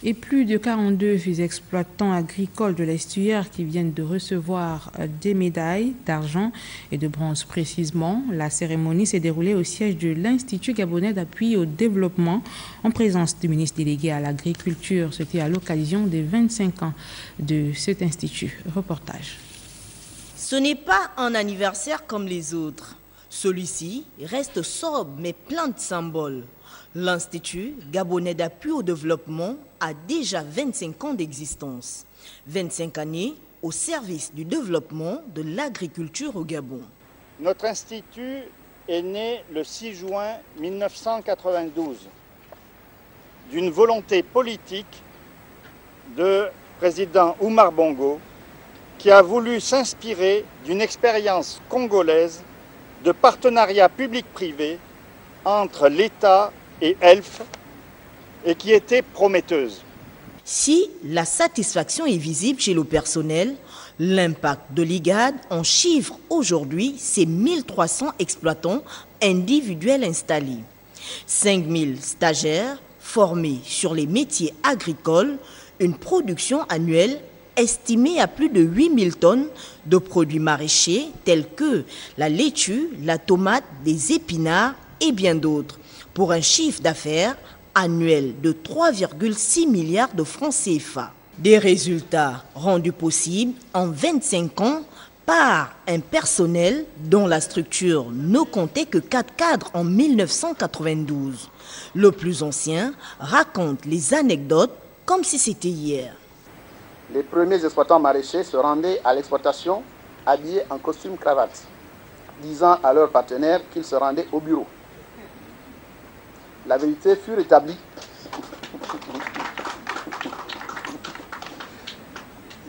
Et plus de 42 exploitants agricoles de l'estuaire qui viennent de recevoir des médailles d'argent et de bronze précisément. La cérémonie s'est déroulée au siège de l'Institut gabonais d'appui au développement en présence du ministre délégué à l'agriculture. C'était à l'occasion des 25 ans de cet institut. Reportage. Ce n'est pas un anniversaire comme les autres. Celui-ci reste sobre mais plein de symboles. L'Institut gabonais d'appui au développement a déjà 25 ans d'existence. 25 années au service du développement de l'agriculture au Gabon. Notre institut est né le 6 juin 1992 d'une volonté politique de président Oumar Bongo qui a voulu s'inspirer d'une expérience congolaise de partenariat public-privé entre l'État et ELF et qui était prometteuse. Si la satisfaction est visible chez le personnel, l'impact de l'IGAD en chiffre aujourd'hui, c'est 1300 exploitants individuels installés, 5000 stagiaires formés sur les métiers agricoles, une production annuelle estimée à plus de 8000 tonnes de produits maraîchers tels que la laitue, la tomate, des épinards et bien d'autres, pour un chiffre d'affaires annuel de 3,6 milliards de francs CFA. Des résultats rendus possibles en 25 ans par un personnel dont la structure ne comptait que 4 cadres en 1992. Le plus ancien raconte les anecdotes comme si c'était hier. Les premiers exploitants maraîchers se rendaient à l'exploitation habillés en costume cravate, disant à leurs partenaires qu'ils se rendaient au bureau. La vérité fut rétablie.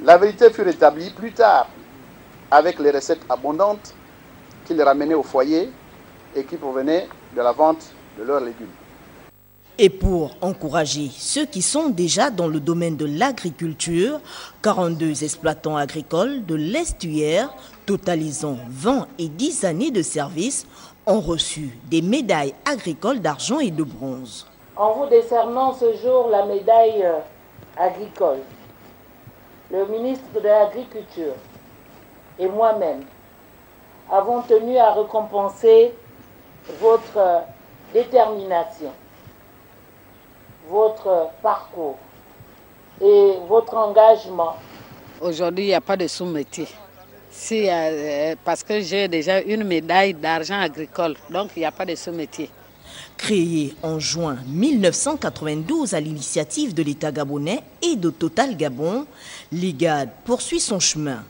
La vérité fut rétablie plus tard avec les recettes abondantes qu'ils ramenaient au foyer et qui provenaient de la vente de leurs légumes. Et pour encourager ceux qui sont déjà dans le domaine de l'agriculture, 42 exploitants agricoles de l'estuaire, totalisant 20 et 10 années de service, ont reçu des médailles agricoles d'argent et de bronze. En vous décernant ce jour la médaille agricole, le ministre de l'Agriculture et moi-même avons tenu à récompenser votre détermination, votre parcours et votre engagement. Aujourd'hui, il n'y a pas de sous-métier. Parce que j'ai déjà une médaille d'argent agricole, donc il n'y a pas de sous-métier. Créé en juin 1992 à l'initiative de l'État gabonais et de Total Gabon, l'IGAD poursuit son chemin.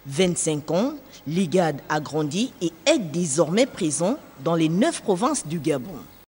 25 ans, l'IGAD a grandi et est désormais présent dans les 9 provinces du Gabon.